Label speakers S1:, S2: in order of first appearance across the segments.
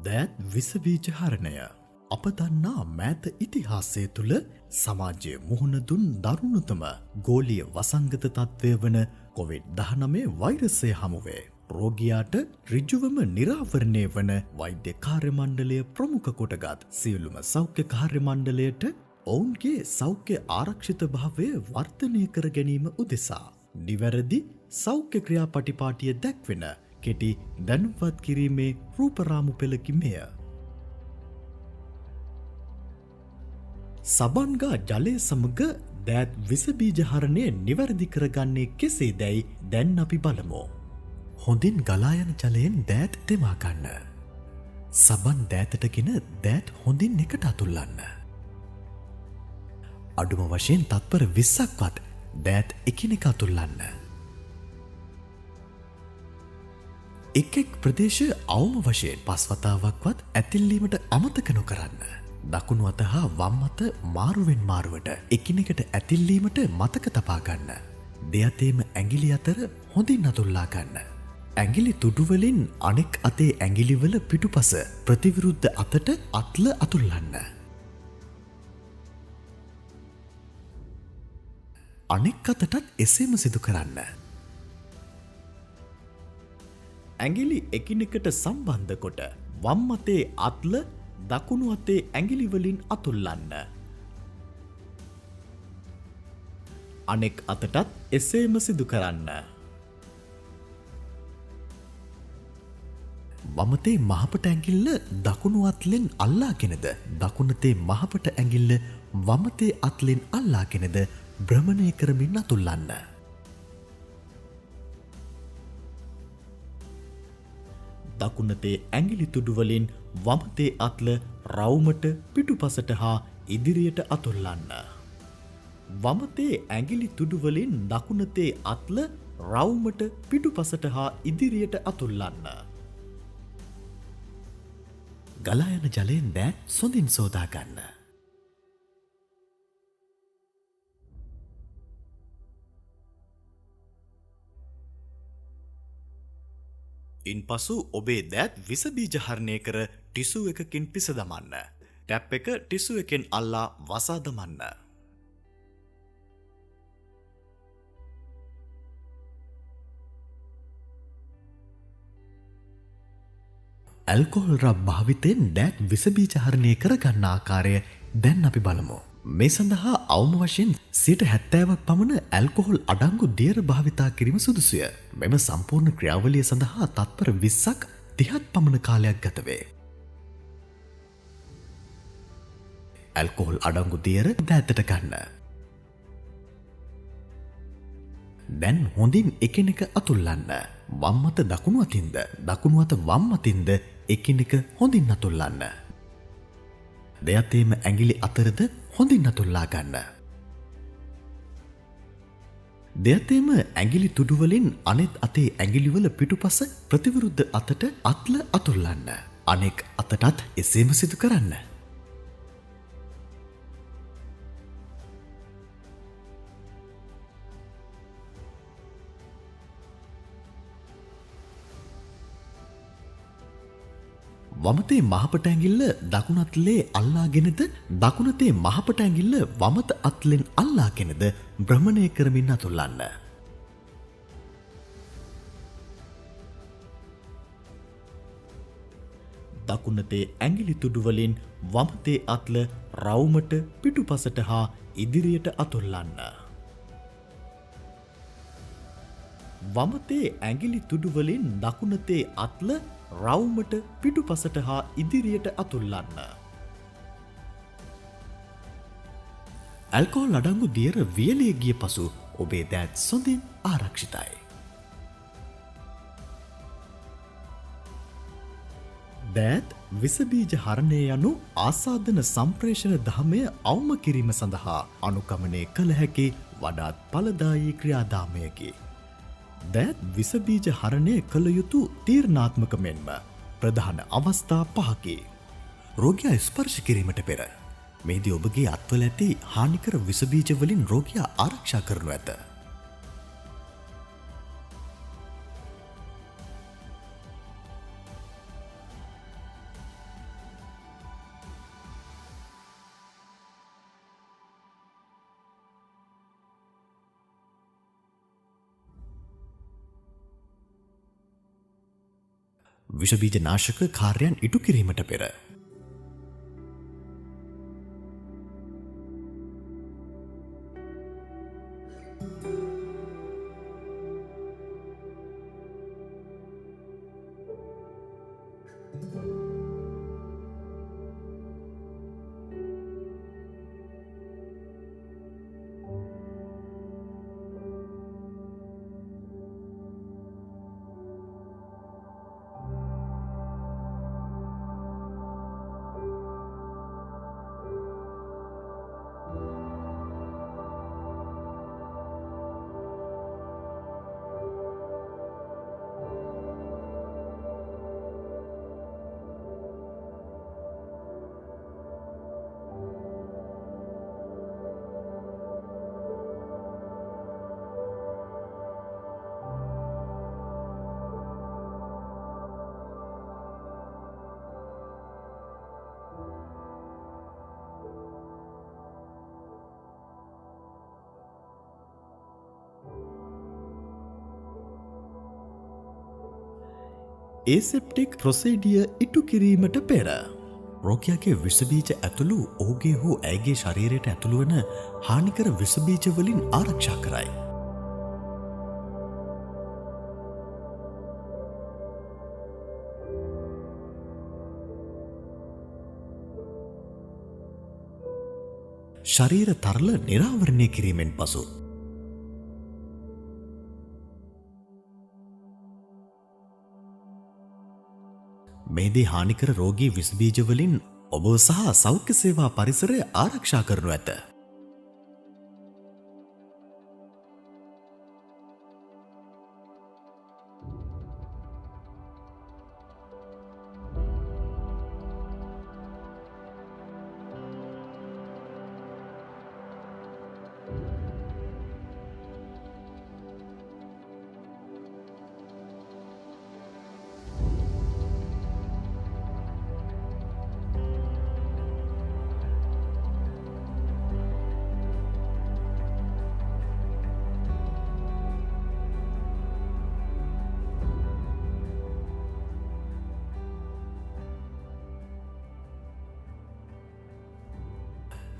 S1: දෑත් විසබීජ හරණය අප දන්නා මෑත ඉතිහාසය තුළ සමාජයේ මුහුණ දුන් දරුණුතම ගෝලීය වසංගත තත්ත්වය වන කොවිඩ්-19 වෛරසය හමුවේ රෝගියාට ඍජුවම නිරාවරණය වන වෛද්‍ය කාර්ය මණ්ඩලය ප්‍රමුඛ කොටගත් සියලුම සෞඛ්‍ය කාර්ය මණ්ඩලයට ඔවුන්ගේ සෞඛ්‍ය ආරක්ෂිත භාවය වර්ධනය කර ගැනීම උදෙසා නිවැරදි සෞඛ්‍ය ක්‍රියාපටිපාටිය දැක්වෙන කෙටි දැනුම්පත් කිරීමේ රූපරාමු පෙළකි මෙය. සබන්ගා ජලය සමග දෑත් විසබීජ හරණය නිවැරදි කරගන්නේ කෙසේදැයි දැන් අපි බලමු. හොඳින් ගලා යන ජලයෙන් දෑත් තෙමා ගන්න. සබන් දෑතටගෙන දෑත් හොඳින් එකට අතුල්ලන්න. අඩුම වශයෙන් තත්පර 20ක්වත් දෑත් එකිනෙක අතුල්ලන්න. එක් ප්‍රදේශ අවම වශයෙන් 5 වතාවක්වත් ඇතිල්ලීමට අමතක නොකරන්න. දකුණු අත හා වම් අත මාරුවෙන් මාරුවට එකිනෙකට ඇතිල්ලීමට මතක තබා ගන්න. දෙයතේම ඇඟිලි අතර හොඳින් අතුල්ලා ගන්න. ඇඟිලි තුඩු වලින් අනෙක් අතේ ඇඟිලිවල පිටුපස ප්‍රතිවිරුද්ධ අතට අත්ල අතුල්ලන්න. අනෙක් අතටත් එසේම සිදු කරන්න. ඇඟිලි එකිනෙකට සම්බන්ධ කොට වම් අතේ අත්ල දකුණු අතේ ඇඟිලි වලින් අතුල්ලන්න. අනෙක් අතටත් එසේම සිදු කරන්න. වම් අතේ මහපට ඇඟිල්ල දකුණු අත්ලෙන් අල්ලාගෙනද දකුණු අතේ මහපට ඇඟිල්ල වම් අතේ අත්ලෙන් අල්ලාගෙනද භ්‍රමණය කරමින් අතුල්ලන්න. දකුණතේ ඇඟිලි තුඩු වලින් වමතේ අත්ල රවුමට පිටුපසට හා ඉදිරියට අතුල්ලන්න. වමතේ ඇඟිලි තුඩු වලින් දකුණතේ අත්ල රවුමට පිටුපසට හා ඉදිරියට අතුල්ලන්න. ගලා යන ජලයෙන් දෑත් සොඳින් සෝදා ගන්න. ඉන්පසු ඔබේ දෑත් විසබීජ හරණය කර ටිසු එකකින් පිස දමන්න. ටැප් එක ටිසු එකෙන් අල්ලා වසා දමන්න. ඇල්කොහොල් රබ් භාවිතයෙන් දෑත් විසබීජ හරණය කරගන්න ආකාරය දැන් අපි බලමු. මේ සඳහා අවම වශයෙන් 70ක් පමණ ඇල්කොහොල් අඩංගු දියර භාවිතා කිරීම සුදුසුය. මෙම සම්පූර්ණ ක්‍රියාවලිය සඳහා තත්පර 20ක් 30ක් පමණ කාලයක් ගත වේ. ඇල්කොහොල් අඩංගු දියර දෑතට ගන්න. දැන් හොඳින් එකිනෙක අතුල්ලන්න. වම් අත දකුණු අතින්ද දකුණු අත වම් අතින්ද එකිනෙක හොඳින් අතුල්ලන්න. දෙයතේම ඇඟිලි අතරද හොඳින් අතුල්ලා ගන්න. දෙයතේම ඇඟිලි තුඩු වලින් අනෙත් අතේ ඇඟිලිවල පිටුපස ප්‍රතිවිරුද්ධ අතට අත්ල අතුල්ලන්න. අනෙක් අතටත් එසේම සිදු කරන්න. වමතේ මහපට ඇඟිල්ල දකුණු අත්ලේ අල්ලාගෙනද දකුණතේ මහපට ඇඟිල්ල වමත අත්ලෙන් අල්ලාගෙනද භ්‍රමණය කරමින් අතුල්ලන්න. දකුණතේ ඇඟිලි තුඩු වලින් වමතේ අත්ල රවුමට පිටුපසට හා ඉදිරියට අතුල්ලන්න. වමතේ ඇඟිලි තුඩු වලින් දකුණතේ අත්ල රවුමට පිටුපසට හා ඉදිරියට අතුල්ලන්න. ඇල්කොහොල් අඩංගු දියර වියලේ ගිය පසු ඔබේ දෑත් සොඳින් ආරක්ෂිතයි. දෑත් විසබීජ හරණය යනු ආසාදන සම්ප්‍රේෂණ දහමය අවම කිරීම සඳහා අනුගමනය කළ හැකි වඩාත් ඵලදායී ක්‍රියාදාමයකි. දෑත් විසබීජ හරණය කළ යුතු තීරණාත්මක මෙන්ම ප්‍රධාන අවස්ථා 5කි. රෝගියා ස්පර්ශ කිරීමට පෙර මෙහිදී ඔබගේ අත්වල ඇති හානිකර විසබීජ වලින් රෝගියා ආරක්ෂා කරනු ඇත. විෂබීජ නාශක කාර්යයන් ඉටු කිරීමට පෙර ඒසෙප්ටික් ප්‍රොසීඩිය ඉටු කිරීමට පෙර රෝගයාගේ විසබීජ ඇතුළු ඔහුගේ හෝ ඇයගේ ශරීරයට ඇතුළු වන හානිකර විසබීජ වලින් ආරක්ෂා කරයි. ශරීර තරල නිරාවරණය කිරීමෙන් පසු මෙහිදී හානිකර රෝගී විසබීජ වලින් ඔබ සහ සෞඛ්‍ය සේවා පරිසරය ආරක්ෂා කරනු ඇත.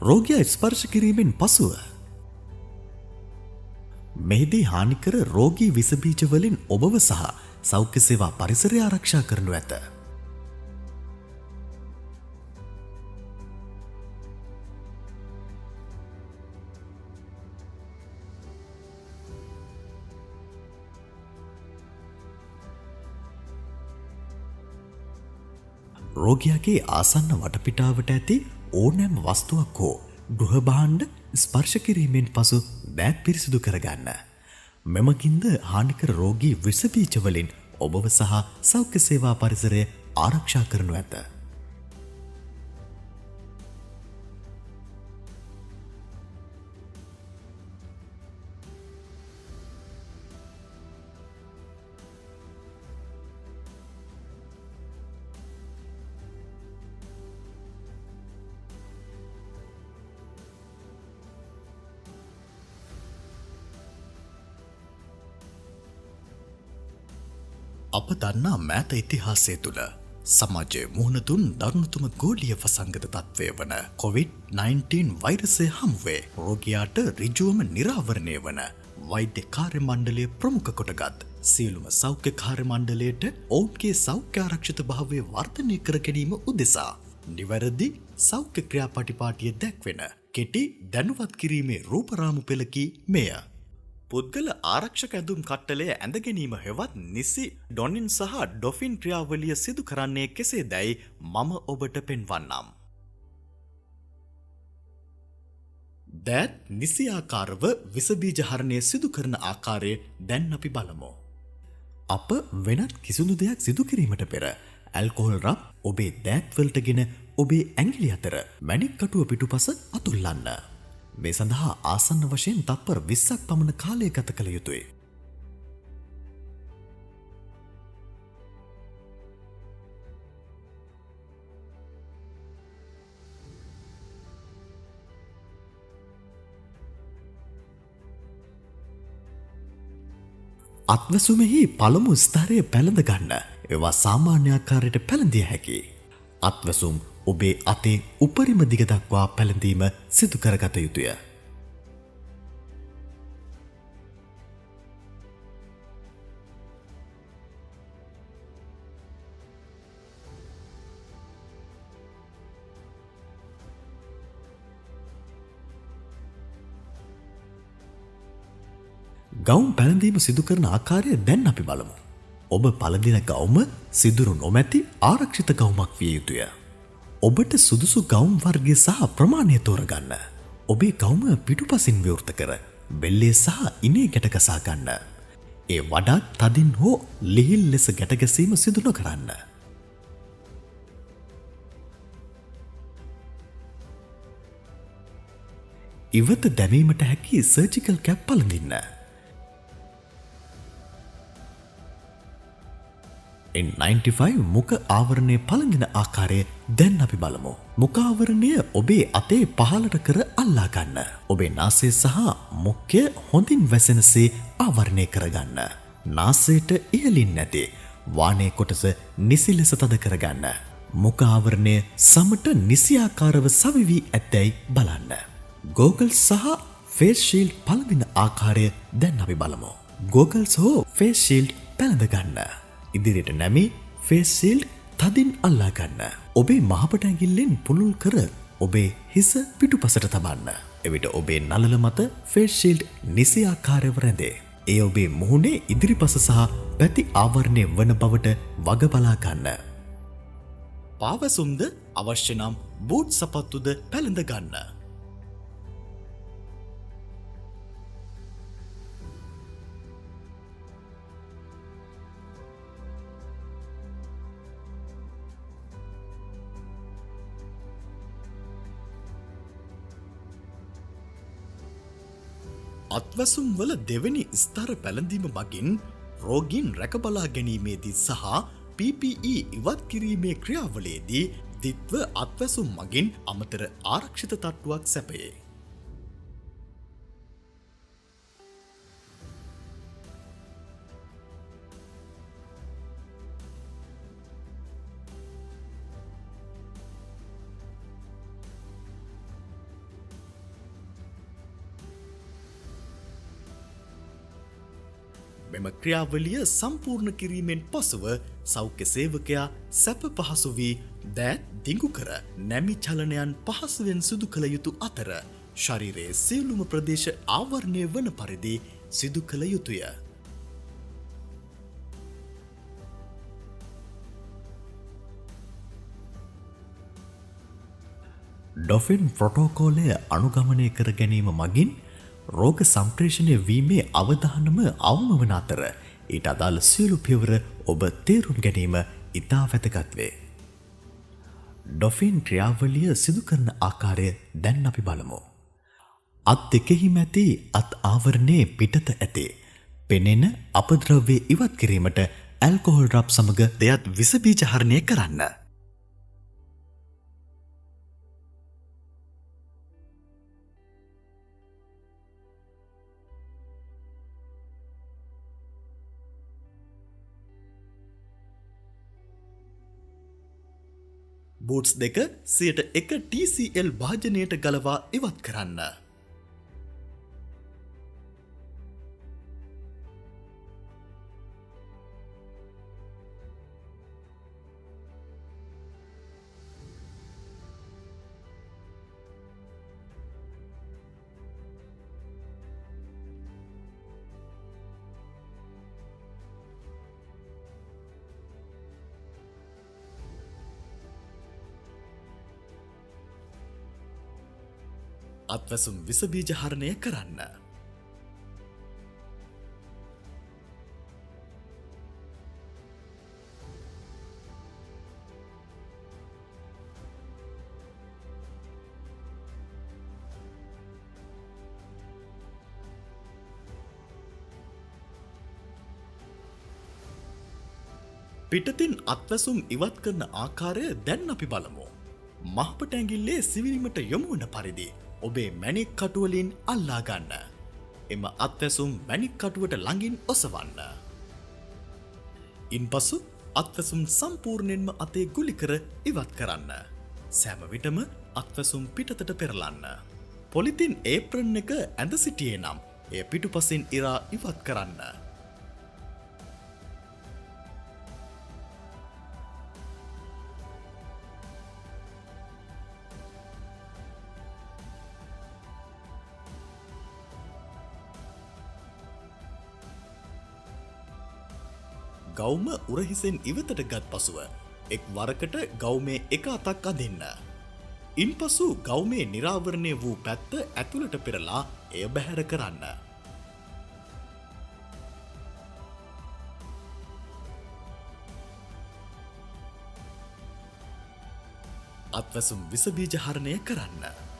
S1: රෝගයා ස්පර්ශ කිරීමෙන් පසුව මෙහිදී හානිකර රෝගී විසබීජ වලින් ඔබව සහ සෞඛ්‍ය සේවා පරිසරය ආරක්ෂා කරනු ඇත. රෝගයාගේ ආසන්න වටපිටාවට ඇති ඕනෑම වස්තුවක් හෝ ගෘහ භාණ්ඩ ස්පර්ශ කිරීමෙන් පසු දෑත් පිරිසිදු කරගන්න. මෙමගින්ද හානිකර රෝගී විසබීජ වලින් ඔබව සහ සෞඛ්‍ය සේවා පරිසරය ආරක්ෂා කරනු ඇත. අප දන්නා මෑත ඉතිහාසය තුළ සමාජයේ මුහුණ දුන් දරුණුතම ගෝලීය වසංගත තත්ත්වය වන COVID-19 වෛරසය හමුවේ රෝගියාට ඍජුවම නිරාවරණය වන වෛද්‍ය කාර්ය මණ්ඩලය ප්‍රමුඛ කොටගත් සියලුම සෞඛ්‍ය කාර්ය මණ්ඩලයට ඔවුන්ගේ සෞඛ්‍ය ආරක්ෂිත භාවය වර්ධනය කර ගැනීම උදෙසා නිවැරදි සෞඛ්‍ය ක්‍රියාපටිපාටිය දැක්වෙන කෙටි දැනුවත් කිරීමේ රූපරාමු පෙළකි මෙය. පුද්ගල ආරක්ෂක ඇඳුම් කට්ටලය ඇඳ ගැනීම හෙවත් නිසි ඩොනින් සහ ඩොෆින් ක්‍රියාවලිය සිදු කරන්නේ කෙසේදැයි මම ඔබට පෙන්වන්නම්. දෑත් නිසියාකාරව විසබීජහරණය සිදු කරන ආකාරය දැන් අපි බලමු. අප වෙනත් කිසිදු දෙයක් සිදු කිරීමට පෙර ඇල්කොහොල් රබ් ඔබේ දෑත්වලටගෙන ඔබේ ඇඟිලි අතර මැණික් කටුව පිටුපස අතුල්ලන්න. මේ සඳහා ආසන්න වශයෙන් තත්පර 20ක් පමණ කාලය ගත කළ යුතුය. අත්වැසුමෙහි පළමු ස්ථාරය පැළඳ ගන්න. ඒවා සාමාන්‍ය ආකාරයට පැළඳිය හැකියි. අත්වැසුම් ඔබේ අතේ උපරිම දිග දක්වා පැළඳීම සිදු කරගත යුතුය. ගවුම් පැළඳීම සිදු කරන ආකාරය දැන් අපි බලමු. ඔබ පළඳින ගවුම සිදුරු නොමැති ආරක්ෂිත ගවුමක් විය යුතුය. ඔබට සුදුසු ගවුම් වර්ගය සහ ප්‍රමාණය තෝරගන්න. ඔබේ ගවුම පිටුපසින් විවෘත කර බෙල්ලේ සහ ඉනේ ගැට ගසා ගන්න. ඒ වඩාත් තදින් හෝ ලිහිල් ලෙස ගැට ගැසීම සිදු නොකරන්න. ඉවත දැමීමට හැකි සර්ජිකල් කැප් පළඳින්න. N95 මුඛ ආවරණය පළඳින ආකාරය දැන් අපි බලමු. මුඛ ආවරණය ඔබේ අතේ පහළට කර අල්ලා ගන්න. ඔබේ නාසය සහ මුඛය හොඳින් වැසෙනසේ ආවරණය කරගන්න. නාසයට ඉහළින් නැති වානේ කොටස නිසි ලෙස තද කරගන්න. මුඛ ආවරණය සමට නිසියාකාරව සවිවි ඇතැයි බලන්න. ගෝගල්ස් සහ ෆේස් ෂීල්ඩ් පළඳින ආකාරය දැන් අපි බලමු. ගෝගල්ස් හෝ ෆේස් ෂීල්ඩ් පැළඳ ගන්න. ඉදිරියට නැමී ෆේස් ෂීල්ඩ් තදින් අල්ලා ගන්න. ඔබේ මහපට ඇඟිල්ලෙන් පුළුල් කර ඔබේ හිස පිටුපසට තබන්න. එවිට ඔබේ නළල මත ෆේස් ෂීල්ඩ් නිසි ආකාරව රැඳේ. ඒ ඔබේ මුහුණේ ඉදිරිපස සහ පැති ආවරණය වන බවට වග බලා ගන්න. පාවසුම්ද අවශ්‍ය නම් බූට් සපත්තුද පැළඳ ගන්න. අත්වැසුම් වල දෙවැනි ස්තර පැළඳීම මගින් රෝගීන් රැකබලා ගැනීමේදී සහ PPE ඉවත් කිරීමේ ක්‍රියාවලයේදී දිත්ව අත්වැසුම් මගින් අමතර ආරක්ෂිත තට්ටුවක් සැපයේ. මෙම ක්‍රියාවලිය සම්පූර්ණ කිරීමෙන් පසුව සෞඛ්‍ය සේවකයා සැප පහසු වී දෑත් දිගු කර නැමි චලනයන් පහසුවෙන් සිදු කළ යුතු අතර ශරීරයේ සියලුම ප්‍රදේශ ආවරණය වන පරිදි සිදු කළ යුතුය. ඩොෆින් ප්‍රොටෝකෝලය අනුගමනය කර ගැනීම මගින් රෝග සම්ප්‍රේෂණය වීමේ අවධානම අවම වන අතර ඊට අදාළ සියලු පියවර ඔබ තේරුම් ගැනීම ඉතා වැදගත් වේ. ඩොෆින් ක්‍රියාවලිය සිදු කරන ආකාරය දැන් අපි බලමු. අත් දෙකෙහිම ඇති අත් ආවරණයේ පිටත ඇති පෙනෙන අපද්‍රව්‍ය ඉවත් කිරීමට ඇල්කොහොල් ඩ්‍රොප් සමග දෙයත් විස බීජ හරණය කරන්න. බූට්ස් දෙක 101 TCL භාජනයට ගලවා ඉවත් කරන්න. අත්වැසුම් විස බීජ හරණය කරන්න. පිටතින් අත්වැසුම් ඉවත් කරන ආකාරය දැන් අපි බලමු. මහපට ඇඟිල්ලේ සිවිලීමට යොමු වන පරිදි ඔබේ මැණික් කටුවලින් අල්ලා ගන්න. එම අත්වැසුම් මැණික් කටුවට ළඟින් ඔසවන්න. ඉන්පසු අත්වැසුම් සම්පූර්ණයෙන්ම අතේ ගුලි කර ඉවත් කරන්න. සෑම විටම අත්වැසුම් පිටතට පෙරලන්න. පොලිතින් ඒප්‍රන් එක ඇඳ සිටියේ නම් එය පිටුපසින් ඉරා ඉවත් කරන්න. ගවුම උරහිසෙන් ඉවතට ගත් පසුව එක් වරකට ගවුමේ එක අතක් අදින්න. ඉන්පසු ගවුමේ නිරාවරණය වූ පැත්ත ඇතුළට පෙරලා එය බැහැර කරන්න. අත්වැසුම් විස බීජ හරණය කරන්න.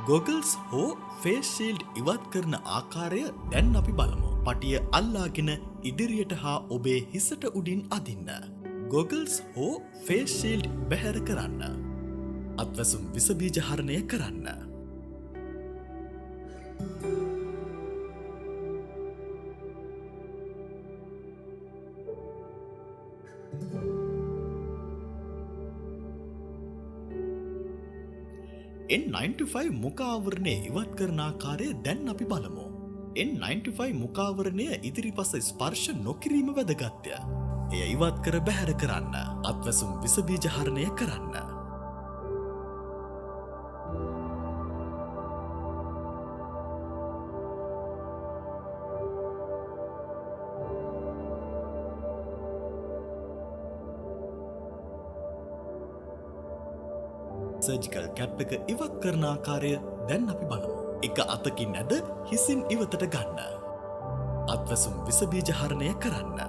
S1: ගොගල්ස් හෝ ෆේස් ෂීල්ඩ් ඉවත් කරන ආකාරය දැන් අපි බලමු. පටිය අල්ලාගෙන ඉදිරියට හා ඔබේ හිසට උඩින් අදින්න. ගොගල්ස් හෝ ෆේස් ෂීල්ඩ් බැහැර කරන්න. අත්වැසුම් විස බීජ හරණය කරන්න. N95 මුඛාවරණය ඉවත් කරන ආකාරය දැන් අපි බලමු. N95 මුඛාවරණය ඉදිරිපස ස්පර්ශ නොකිරීම වැදගත්ය. එය ඉවත් කර බැහැර කරන්න. අත්වැසුම් විස බීජ හරණය කරන්න. සර්ජිකල් කැප් එක ඉවත් කරන ආකාරය දැන් අපි බලමු. එක අතකින් ඇද හිසින් ඉවතට ගන්න. අත්වැසුම් විස බීජ හරණය කරන්න.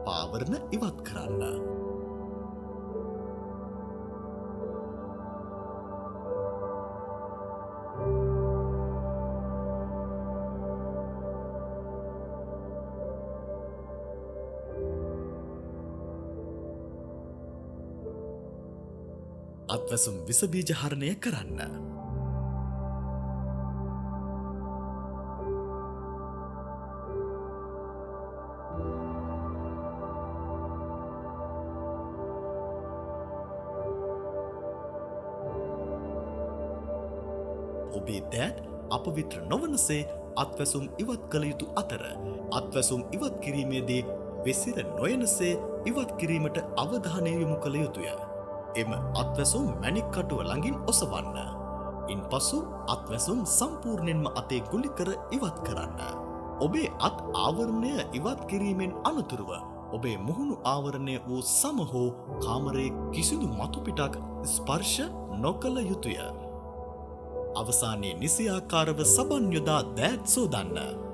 S1: පාවරණ ඉවත් කරන්න. අත්වැසුම් විස බීජ හරණය කරන්න. ඔබේ දෑත් අපවිත්‍ර නොවනසේ අත්වැසුම් ඉවත් කළ යුතු අතර අත්වැසුම් ඉවත් කිරීමේදී වෙසිර නොයනසේ ඉවත් කිරීමට අවධානය යොමු කළ යුතුය. එම අත්වැසුම් මැණික් කටුව ළඟින් ඔසවන්න. ඉන්පසු අත්වැසුම් සම්පූර්ණයෙන්ම අතේ ගුලි කර ඉවත් කරන්න. ඔබේ අත් ආවරණය ඉවත් කිරීමෙන් අනතුරුව ඔබේ මුහුණු ආවරණය වූ සම හෝ කාමරයේ කිසිදු මතු පිටක් ස්පර්ශ නොකළ යුතුය. අවසානයේ නිසියාකාරව සබන් යොදා දෑත් සෝදන්න.